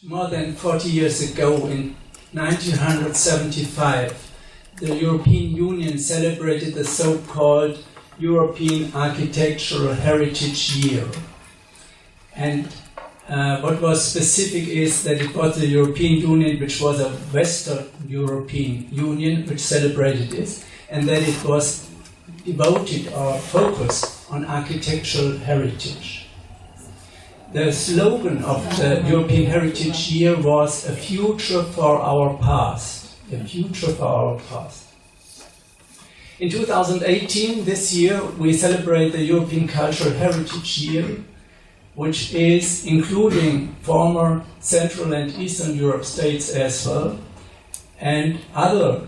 more than 40 years ago, in 1975, the European Union celebrated the so-called European Architectural Heritage Year. And what was specific is that it was the European Union, which was a Western European Union, which celebrated this, and that it was devoted or focused on architectural heritage. The slogan of the European Heritage Year was "A future for our past." A future for our past. In 2018, this year, we celebrate the European Cultural Heritage Year, which is including former Central and Eastern Europe states as well, and other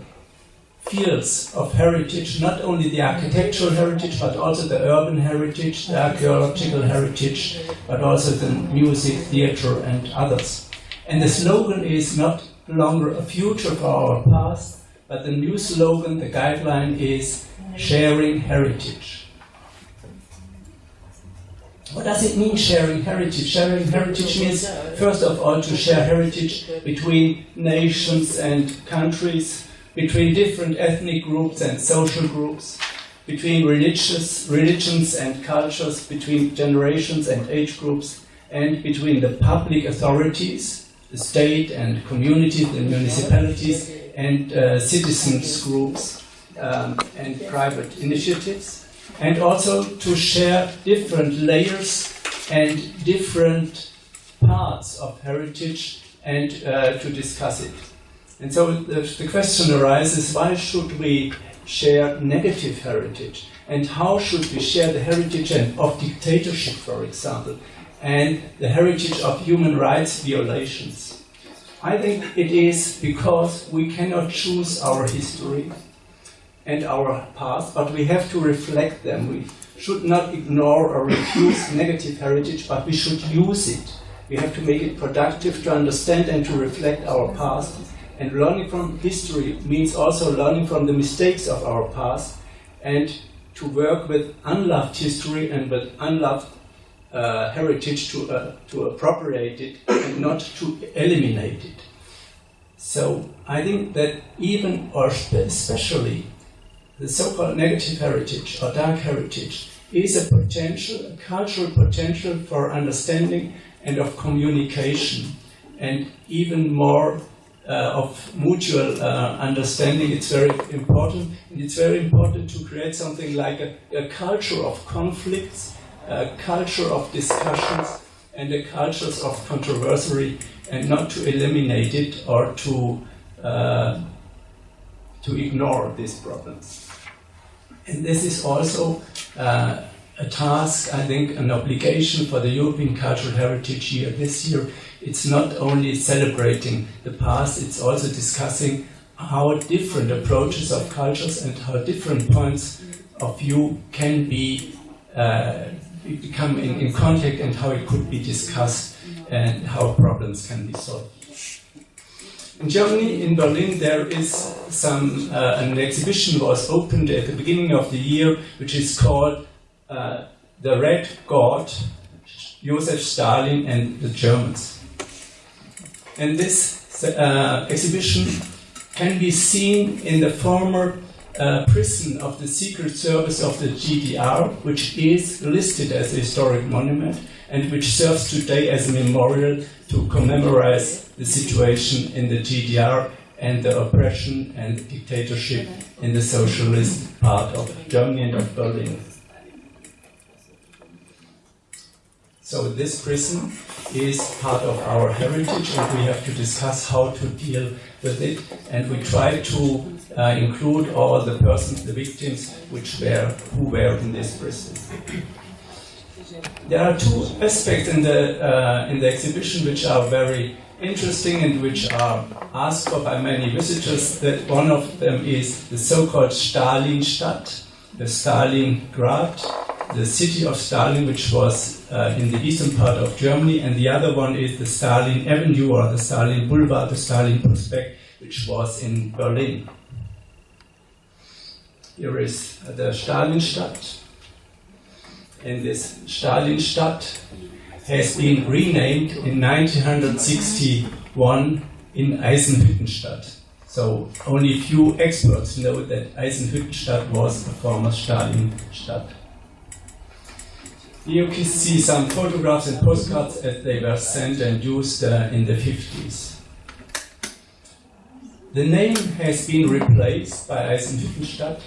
fields of heritage, not only the architectural heritage, but also the urban heritage, the archaeological heritage, but also the music, theater, and others. And the slogan is not longer "a future for our past," but the new slogan, the guideline is "sharing heritage." What does it mean, sharing heritage? Sharing heritage means, first of all, to share heritage between nations and countries, between different ethnic groups and social groups, between religions and cultures, between generations and age groups, and between the public authorities, the state and communities, the municipalities, and citizens groups and private initiatives, and also to share different layers and different parts of heritage and to discuss it. And so the question arises, why should we share negative heritage? And how should we share the heritage of dictatorship, for example, and the heritage of human rights violations? I think it is because we cannot choose our history and our past, but we have to reflect them. We should not ignore or refuse negative heritage, but we should use it. We have to make it productive to understand and to reflect our past. And learning from history means also learning from the mistakes of our past and to work with unloved history and with unloved heritage to appropriate it and not to eliminate it. So I think that even or especially the so-called negative heritage or dark heritage is a potential, a cultural potential for understanding and of communication, and even more of mutual understanding. It's very important, and it's very important to create something like a culture of conflicts, a culture of discussions, and a culture of controversy, and not to eliminate it or to ignore these problems. And this is also a task, I think, an obligation for the European Cultural Heritage Year. This year, it's not only celebrating the past, it's also discussing how different approaches of cultures and how different points of view can become in contact, and how it could be discussed and how problems can be solved. In Germany, in Berlin, there is an exhibition was opened at the beginning of the year, which is called The Red God, Joseph Stalin and the Germans. And this exhibition can be seen in the former prison of the Secret Service of the GDR, which is listed as a historic monument and which serves today as a memorial to commemorate the situation in the GDR and the oppression and dictatorship in the socialist part of Germany and of Berlin. So this prison is part of our heritage, and we have to discuss how to deal with it. And we try to include all the persons, the victims, who were in this prison. There are two aspects in the exhibition which are very interesting and which are asked for by many visitors. That one of them is the so-called Stalinstadt, the Stalingrad, the city of Stalin, which was in the eastern part of Germany, and the other one is the Stalin Avenue or the Stalin Boulevard, the Stalin Prospect, which was in Berlin. Here is the Stalinstadt. In this Stalinstadt, has been renamed in 1961 in Eisenhüttenstadt. So only few experts know that Eisenhüttenstadt was a former Stalinstadt. You can see some photographs and postcards as they were sent and used in the 50s. The name has been replaced by Eisenhüttenstadt,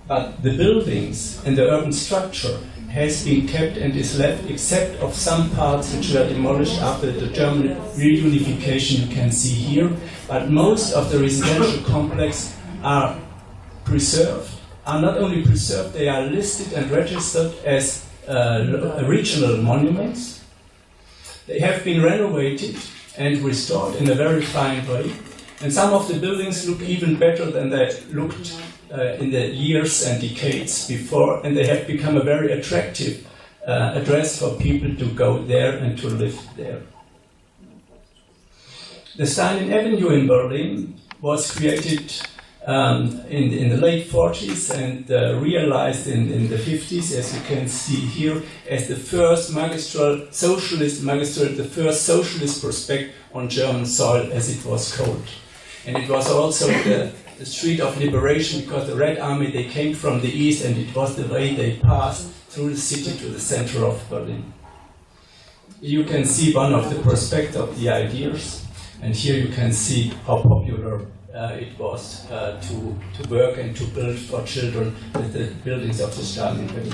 but the buildings and the urban structure has been kept and is left, except of some parts which were demolished after the German reunification you can see here. But most of the residential complex are preserved, are not only preserved, they are listed and registered as regional monuments. They have been renovated and restored in a very fine way. And some of the buildings look even better than they looked in the years and decades before, and they have become a very attractive address for people to go there and to live there. The Stalin Avenue in Berlin was created in the late 40s and realized in the 50s, as you can see here, as the first socialist magistrate, the first socialist prospect on German soil, as it was called. And it was also the street of liberation, because the Red Army, they came from the east, and it was the way they passed through the city to the center of Berlin. You can see one of the prospects of the ideas, and here you can see how popular it was to work and to build for children with the buildings of the Stalin Avenue.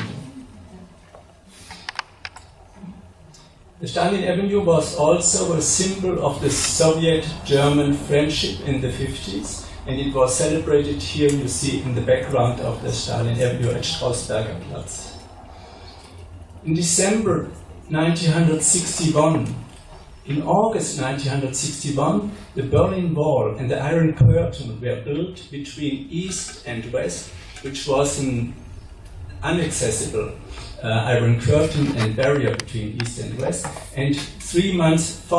The Stalin Avenue was also a symbol of the Soviet-German friendship in the 50s, and it was celebrated here, you see in the background of the Stalin Avenue at Strausberger Platz. In December 1961, in August 1961, the Berlin Wall and the Iron Curtain were built between East and West, which was an inaccessible Iron Curtain and barrier between East and West. And 4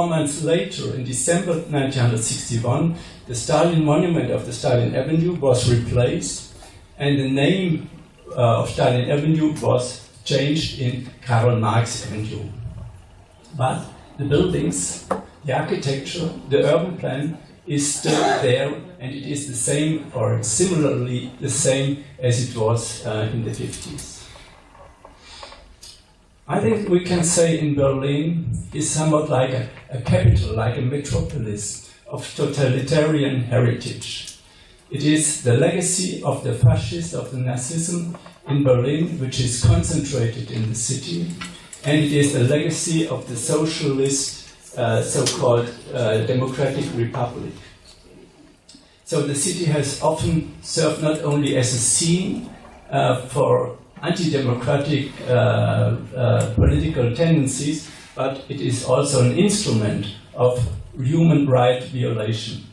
months later, in December 1961, the Stalin monument of the Stalin Avenue was replaced, and the name of Stalin Avenue was changed in Karl Marx Avenue. But the buildings, the architecture, the urban plan is still there, and it is the same, or similarly the same as it was in the 50s. I think we can say in Berlin is somewhat like a capital, like a metropolis of totalitarian heritage. It is the legacy of the fascists, of the Nazism in Berlin, which is concentrated in the city, and it is the legacy of the socialist, so-called democratic republic. So the city has often served not only as a scene for anti-democratic political tendencies, but it is also an instrument of human rights violation.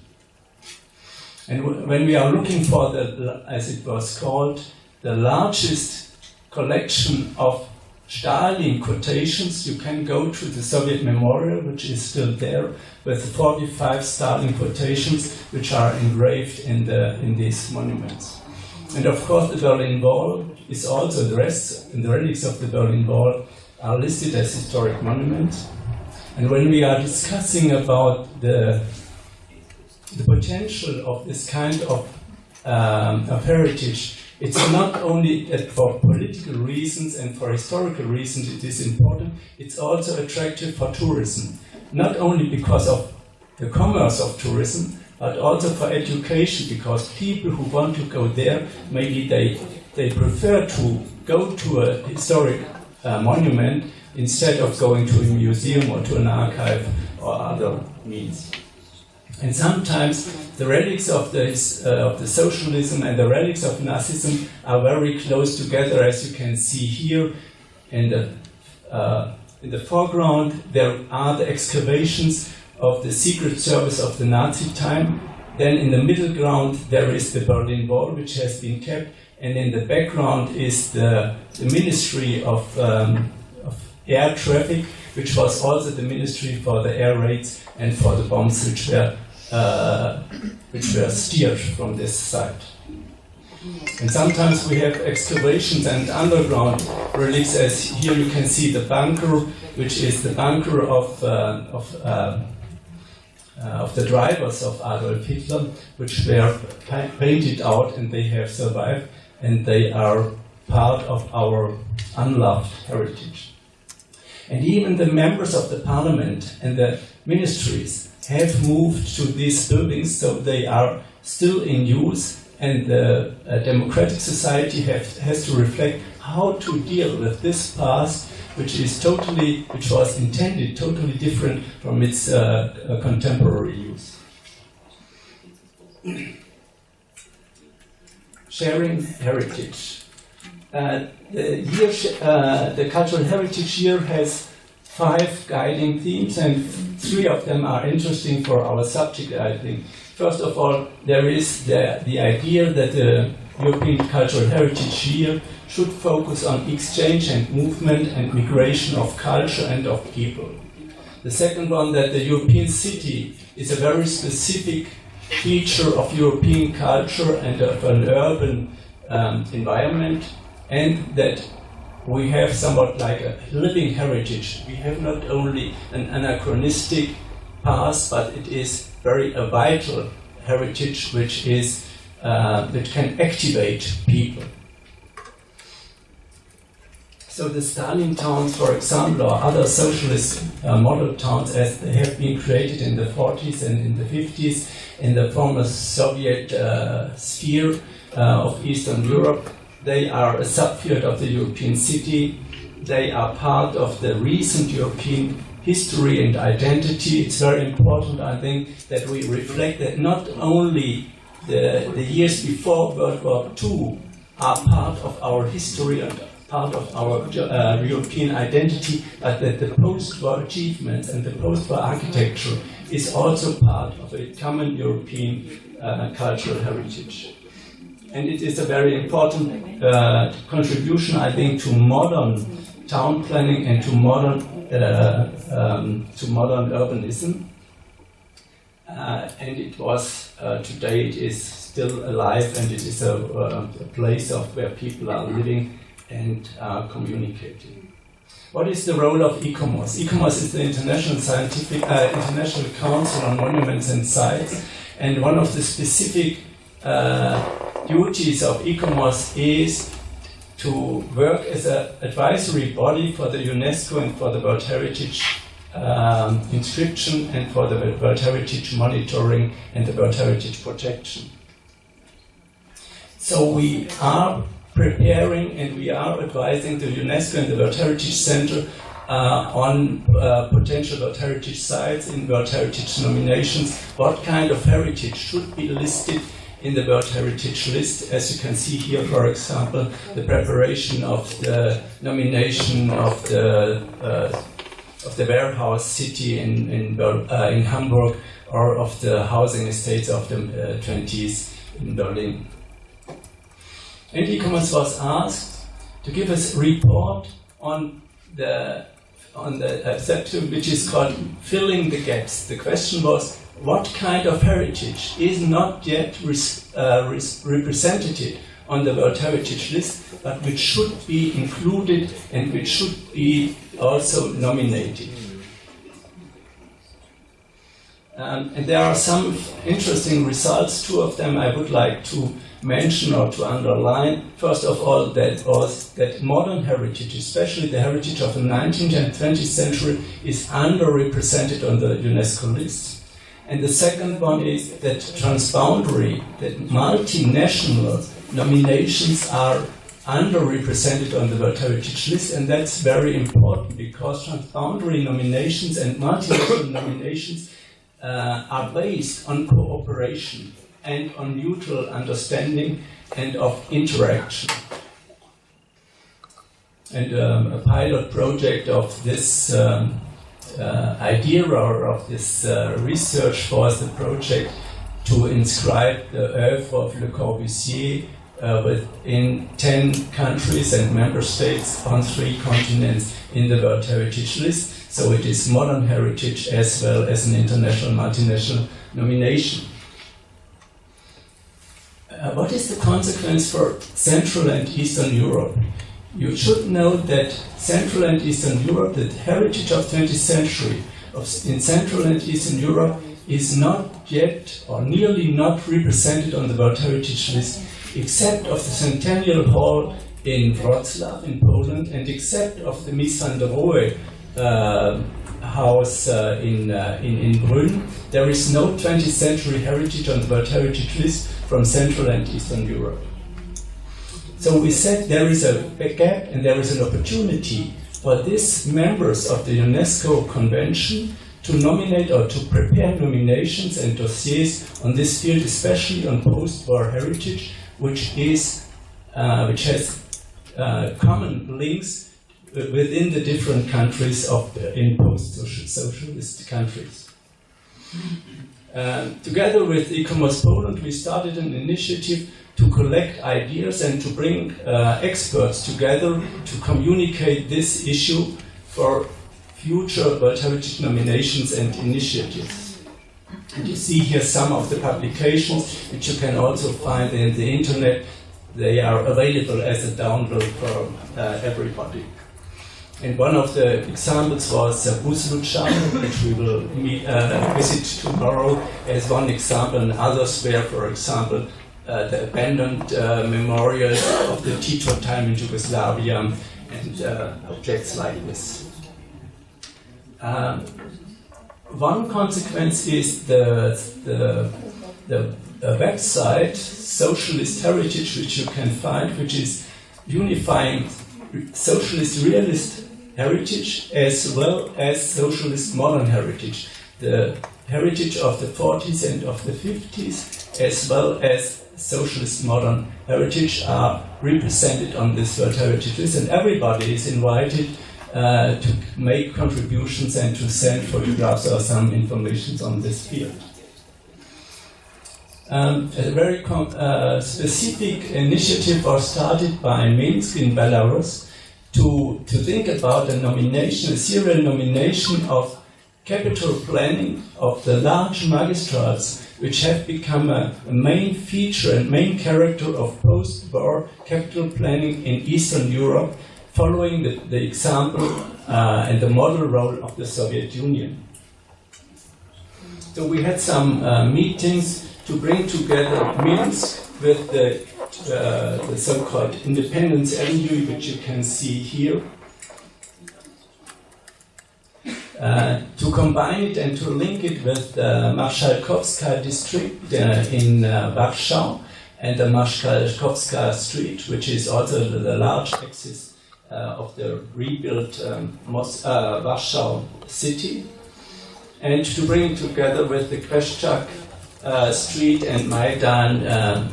And when we are looking for the, as it was called, the largest collection of Stalin quotations, you can go to the Soviet Memorial, which is still there, with 45 Stalin quotations, which are engraved in these monuments. And of course, the Berlin Wall is also the rest, and the relics of the Berlin Wall are listed as historic monuments. And when we are discussing about the potential of this kind of heritage, it's not only that for political reasons and for historical reasons it is important, it's also attractive for tourism. Not only because of the commerce of tourism, but also for education, because people who want to go there, maybe they prefer to go to a historic monument instead of going to a museum or to an archive or other means. And sometimes the relics of the socialism and the relics of Nazism are very close together, as you can see here. In the foreground, there are the excavations of the Secret Service of the Nazi time. Then in the middle ground, there is the Berlin Wall, which has been kept. And in the background is the Ministry of Air Traffic, which was also the ministry for the air raids and for the bombs which were steered from this site. And sometimes we have excavations and underground relics, as here you can see the bunker, which is the bunker of the drivers of Adolf Hitler, which were painted out and they have survived, and they are part of our unloved heritage. And even the members of the parliament and the ministries have moved to these buildings, so they are still in use, and the democratic society has to reflect how to deal with this past, which was intended totally different from its contemporary use. Sharing heritage. The Cultural Heritage Year has 5 guiding themes, and 3 of them are interesting for our subject, I think. First of all, there is the idea that the European Cultural Heritage Year should focus on exchange and movement and migration of culture and of people. The second one, that the European city is a very specific feature of European culture and of an urban environment, and that we have somewhat like a living heritage. We have not only an anachronistic past, but it is a vital heritage which can activate people. So the Stalin towns, for example, or other socialist model towns, as they have been created in the 40s and in the 50s in the former Soviet sphere of Eastern Europe, they are a subfield of the European city. They are part of the recent European history and identity. It's very important, I think, that we reflect that not only the years before World War II are part of our history and part of our European identity, but that the post-war achievements and the post-war architecture is also part of a common European cultural heritage. And it is a very important contribution, I think, to modern town planning and to modern urbanism. And it was, today it is still alive, and it is a place where people are living and communicating. What is the role of ICOMOS? ICOMOS is the International Council on Monuments and Sites, and one of the specific duties of ICOMOS is to work as an advisory body for the UNESCO and for the World Heritage inscription and for the World Heritage monitoring and the World Heritage protection. So we are preparing and we are advising the UNESCO and the World Heritage Center on potential World Heritage sites in World Heritage nominations. What kind of heritage should be listed in the World Heritage list? As you can see here, for example, the preparation of the nomination of the warehouse city in Hamburg, or of the housing estates of the 20s in Berlin. And ICOMOS was asked to give us a report on the section which is called Filling the Gaps. The question was, what kind of heritage is not yet represented on the World Heritage list, but which should be included and which should be also nominated? And there are some interesting results. 2 of them I would like to mention or to underline. First of all, that modern heritage, especially the heritage of the 19th and 20th century, is underrepresented on the UNESCO list. And the second one is that transboundary, that multinational nominations are underrepresented on the World Heritage list, and that's very important because transboundary nominations and multinational nominations are based on cooperation and on mutual understanding and of interaction. And a pilot project of this idea or of this research was the project to inscribe the oeuvre of Le Corbusier within 10 countries and member states on 3 continents in the World Heritage list. So it is modern heritage as well as an international multinational nomination. What is the consequence for Central and Eastern Europe? You should know that Central and Eastern Europe, the heritage of 20th century in Central and Eastern Europe is not yet or nearly not represented on the World Heritage List, except of the Centennial Hall in Wrocław in Poland, and except of the Mies van der Rohe house in Brünn. There is no 20th century heritage on the World Heritage List from Central and Eastern Europe. So we said there is a gap and there is an opportunity for these members of the UNESCO Convention to nominate or to prepare nominations and dossiers on this field, especially on post-war heritage, which has common links within the different countries in post-socialist countries. Together with ICOMOS Poland, we started an initiative to collect ideas and to bring experts together to communicate this issue for future World Heritage nominations and initiatives. And you see here some of the publications which you can also find in the internet. They are available as a download for everybody. And one of the examples was Buslucha, which we will visit tomorrow as one example, and others were, for example, the abandoned memorial of the Tito time in Yugoslavia and objects like this. One consequence is the website Socialist Heritage, which you can find, which is unifying socialist realist heritage as well as socialist modern heritage. The heritage of the 40s and of the 50s as well as socialist modern heritage are represented on this World Heritage List, and everybody is invited to make contributions and to send photographs or some information on this field. A very specific initiative was started by Minsk in Belarus to think about a nomination, a serial nomination of capital planning of the large magistrates which have become a main feature and main character of post-war capital planning in Eastern Europe, following the example and the model role of the Soviet Union. So we had some meetings to bring together Minsk with the so-called Independence Avenue, which you can see here, to combine it and to link it with the Marszałkowska district in Warsaw and the Marszałkowska street, which is also the large axis of the rebuilt Warsaw city, and to bring it together with the Kreszczak street and Maidan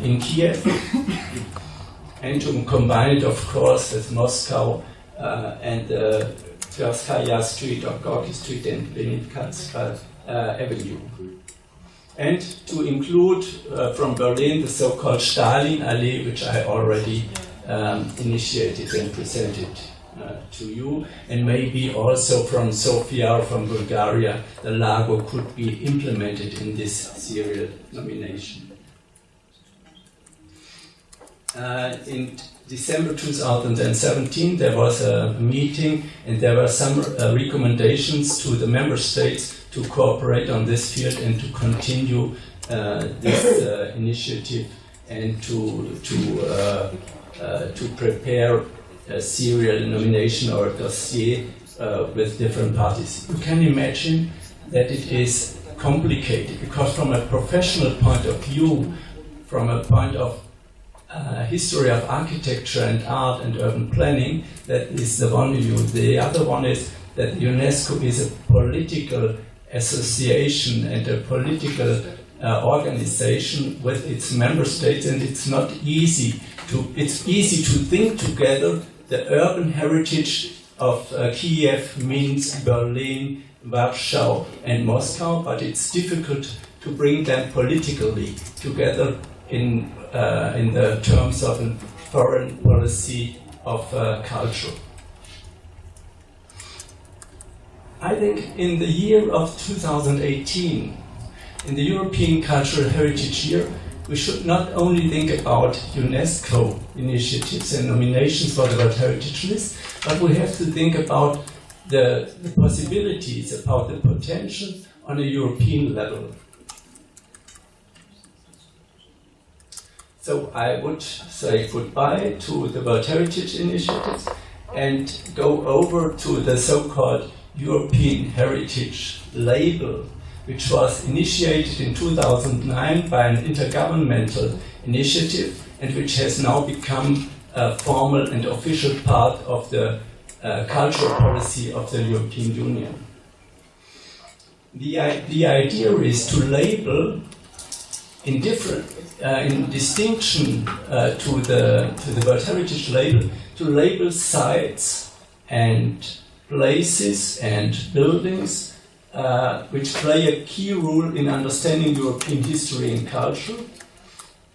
in Kiev, and to combine it, of course, with Moscow and the Tverskaya Street or Gorky Street and Leningrad Avenue. And to include from Berlin the so-called Stalin Allee, which I already initiated and presented to you, and maybe also from Sofia or from Bulgaria, the Lago could be implemented in this serial nomination. In December 2017, there was a meeting, and there were some recommendations to the member states to cooperate on this field and to continue this initiative and to prepare a serial nomination or a dossier with different parties. You can imagine that it is complicated, because from a professional point of view, from a point of history of architecture and art and urban planning, that is the one view. The other one is that UNESCO is a political association and a political organization with its member states, and it's not easy to think together the urban heritage of Kiev, Minsk, Berlin, Warsaw and Moscow, but it's difficult to bring them politically together in the terms of a foreign policy of culture. I think in the year of 2018, in the European Cultural Heritage Year, we should not only think about UNESCO initiatives and nominations for the World Heritage List, but we have to think about the possibilities, about the potential on a European level. So I would say goodbye to the World Heritage Initiatives and go over to the so-called European Heritage Label, which was initiated in 2009 by an intergovernmental initiative and which has now become a formal and official part of the cultural policy of the European Union. The idea is to label in distinction to the World Heritage Label, to label sites and places and buildings which play a key role in understanding European history and culture,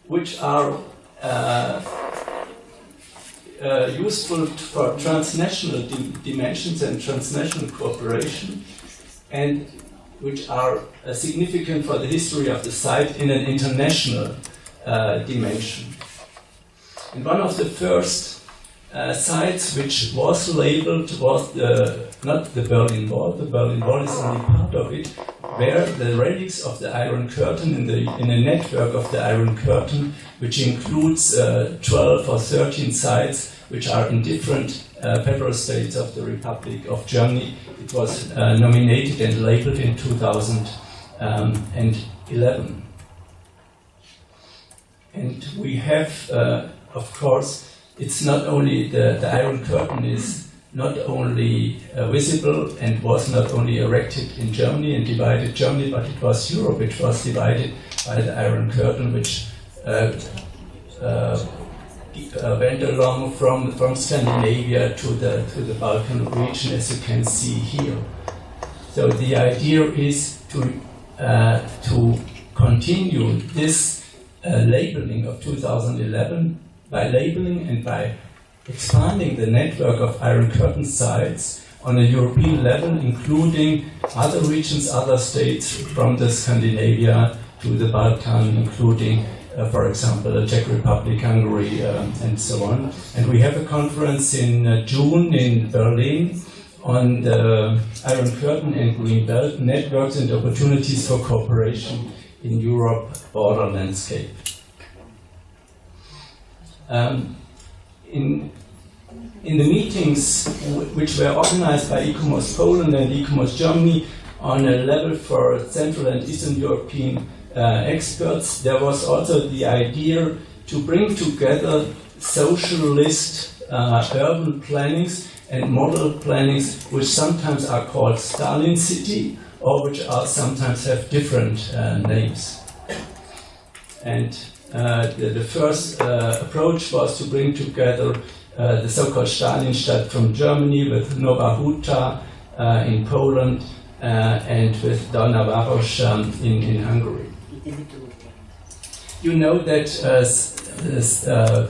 which are useful for transnational dimensions and transnational cooperation, and which are significant for the history of the site in an international dimension. And one of the first sites which was labeled was not the Berlin Wall. The Berlin Wall is only part of it, where the relics of the Iron Curtain in a network of the Iron Curtain, which includes 12 or 13 sites which are in different federal states of the Republic of Germany. It was nominated and labeled in 2011. And we have, of course, it's not only the Iron Curtain is not only visible and was not only erected in Germany and divided Germany, but it was Europe which was divided by the Iron Curtain, which went along from Scandinavia to the Balkan region, as you can see here. So the idea is to continue this labeling of 2011 by labeling and by expanding the network of Iron Curtain sites on a European level, including other regions, other states from the Scandinavia to the Balkan, including for example, the Czech Republic, Hungary, and so on. And we have a conference in June in Berlin on the Iron Curtain and Green Belt networks and opportunities for cooperation in Europe border landscape. In the meetings which were organized by ICOMOS Poland and ICOMOS Germany on a level for Central and Eastern European experts, there was also the idea to bring together socialist urban plannings and model plannings, which sometimes are called Stalin City, or which are sometimes have different names. And the first approach was to bring together the so-called Stalinstadt from Germany with Nowa Huta in Poland and with Dolna Varosh in Hungary. You know that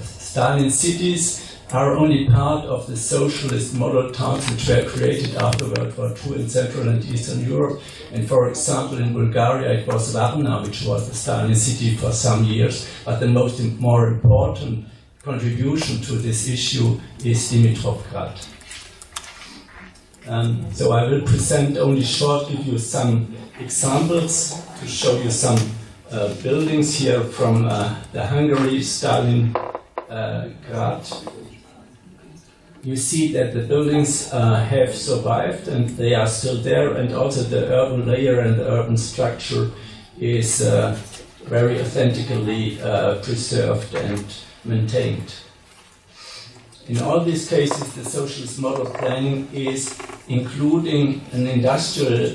Stalin cities are only part of the socialist model towns which were created after World War II in Central and Eastern Europe. And for example, in Bulgaria it was Varna, which was the Stalin city for some years. But the more important contribution to this issue is Dimitrovgrad. So I will present only short, give you some examples to show you some buildings here from the Hungary, Stalingrad. You see that the buildings have survived and they are still there, and also the urban layer and the urban structure is very authentically preserved and maintained. In all these cases, the socialist model planning is including an industrial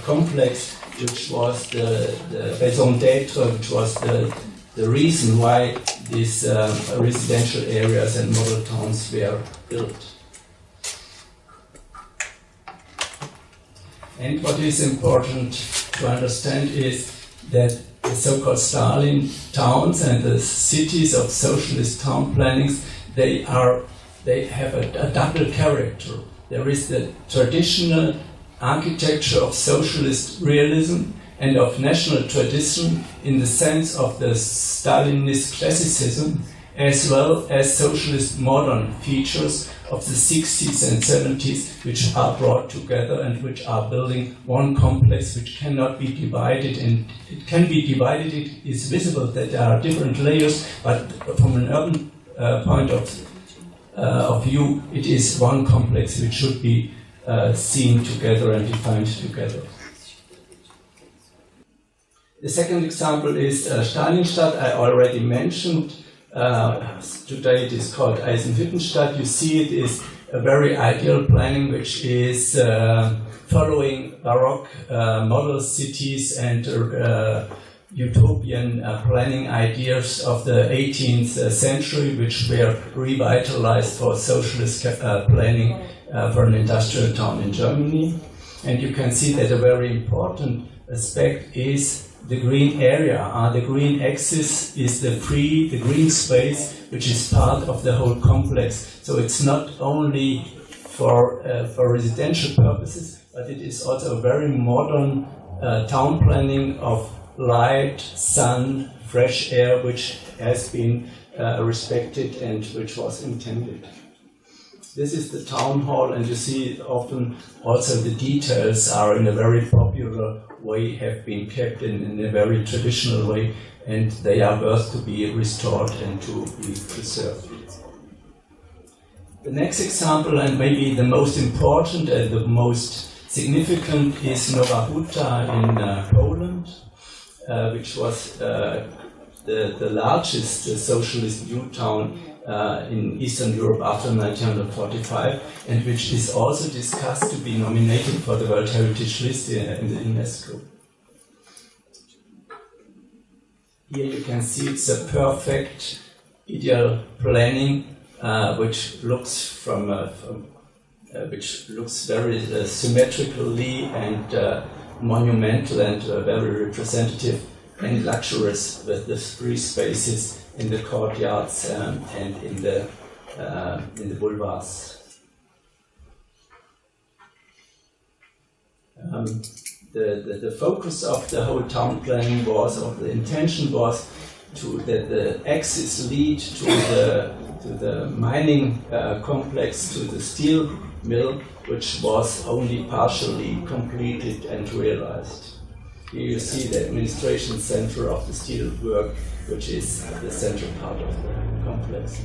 complex, which was the raison d'être, which was the reason why these residential areas and model towns were built. And what is important to understand is that the so-called Stalin towns and the cities of socialist town plannings, they have a double character. There is the traditional architecture of socialist realism, and of national tradition in the sense of the Stalinist classicism, as well as socialist modern features of the 60s and 70s, which are brought together and which are building one complex which cannot be divided. And it can be divided, it is visible that there are different layers, but from an urban point of view, it is one complex which should be seen together and defined together. The second example is Stalinstadt, I already mentioned. Today it is called Eisenhüttenstadt. You see it is a very ideal planning which is following Baroque model cities and utopian planning ideas of the 18th century, which were revitalized for socialist planning for an industrial town in Germany. And you can see that a very important aspect is the green area. The green axis is the green space, which is part of the whole complex. So it's not only for residential purposes, but it is also a very modern town planning of light, sun, fresh air, which has been respected and which was intended. This is the town hall, and you see often also the details are in a very popular way, have been kept in a very traditional way, and they are worth to be restored and to be preserved. The next example, and maybe the most important and the most significant, is Nowa Huta in Poland, which was the largest socialist new town in Eastern Europe after 1945, and which is also discussed to be nominated for the World Heritage List in the UNESCO. Here you can see it's a perfect ideal planning, which looks which looks very symmetrically and monumental and very representative and luxurious, with the free spaces in the courtyards and in the boulevards. The focus of the whole town planning was, or the intention was, that the axis lead to the mining complex, to the steel mill, which was only partially completed and realized. Here you see the administration center of the steel work, which is the central part of the complex.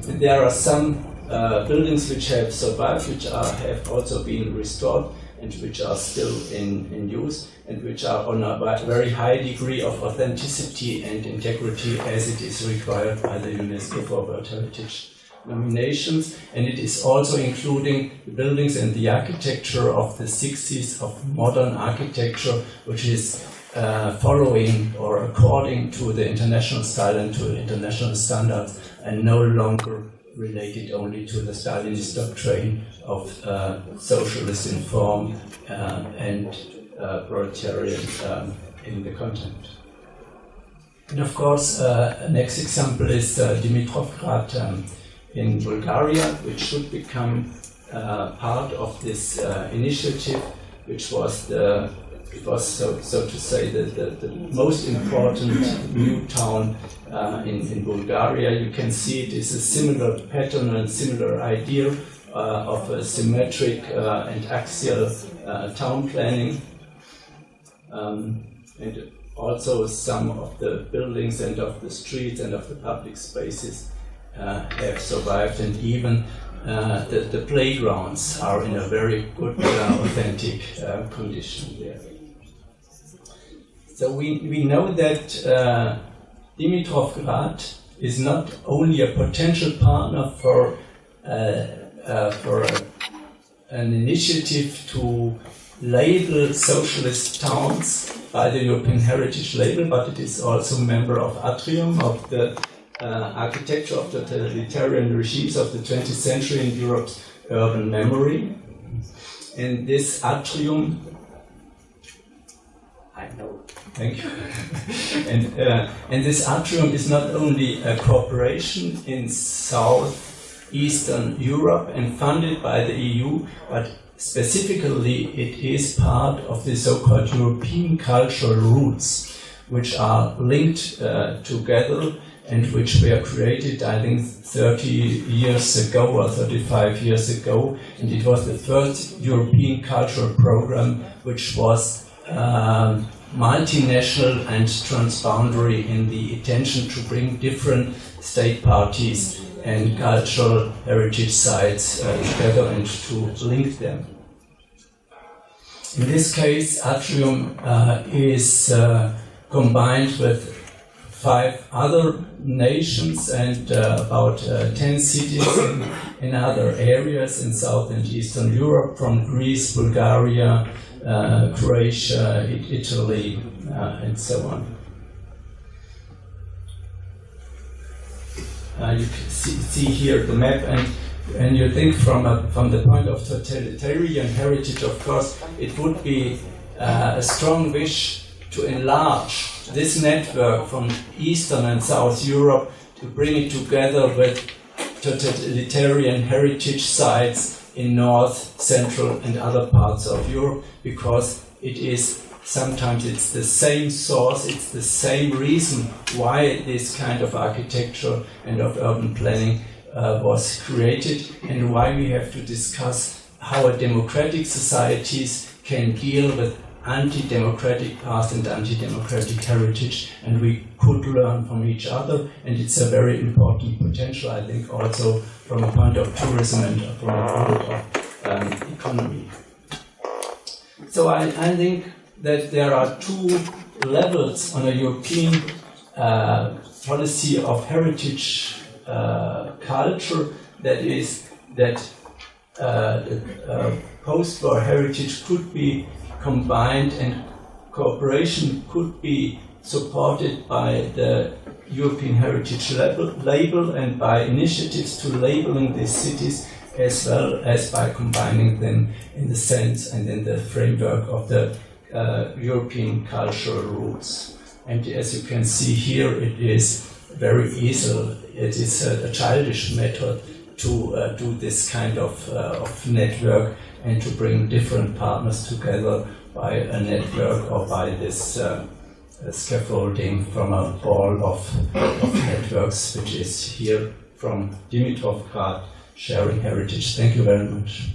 And there are some buildings which have survived, which have also been restored, and which are still in use, and which are on a very high degree of authenticity and integrity, as it is required by the UNESCO for World Heritage nominations. And it is also including the buildings and the architecture of the 60s, of modern architecture, which is following or according to the international style and to international standards, and no longer related only to the Stalinist doctrine of socialist in form and proletarian in the content. And of course, next example is Dimitrovgrad in Bulgaria, which should become part of this initiative, which was so to say the most important new town in Bulgaria. You can see it is a similar pattern and similar idea of a symmetric and axial town planning, and also some of the buildings and of the streets and of the public spaces have survived, and even the playgrounds are in a very good, authentic condition there. So we know that Dimitrovgrad is not only a potential partner for an initiative to label socialist towns by the European Heritage Label, but it is also a member of Atrium, of the architecture of the totalitarian regimes of the 20th century in Europe's urban memory. And this Atrium, I know, thank you. And this Atrium is not only a corporation in southeastern Europe and funded by the EU, but specifically it is part of the so-called European cultural roots, which are linked together and which were created, I think, 30 years ago or 35 years ago. And it was the first European cultural program which was multinational and transboundary in the intention to bring different state parties and cultural heritage sites together and to link them. In this case, Atrium is combined with 5 other nations and about 10 cities in other areas in South and Eastern Europe, from Greece, Bulgaria, Croatia, Italy, and so on. You can see here the map, and you think from the point of totalitarian heritage, of course, it would be a strong wish to enlarge this network from Eastern and South Europe, to bring it together with totalitarian heritage sites in North, Central and other parts of Europe, because it is sometimes it's the same source, it's the same reason why this kind of architecture and of urban planning was created, and why we have to discuss how a democratic societies can deal with anti-democratic past and anti-democratic heritage, and we could learn from each other, and it's a very important potential, I think, also from a point of tourism and from a point of economy. So I think that there are 2 levels on a European policy of heritage culture, that is that post-war heritage could be combined and cooperation could be supported by the European Heritage label and by initiatives to labeling these cities, as well as by combining them in the sense and in the framework of the European cultural roots. And as you can see here, it is very easy. It is a childish method to do this kind of network and to bring different partners together by a network or by this scaffolding from a ball of networks, which is here from Dimitrovgrad, sharing heritage. Thank you very much.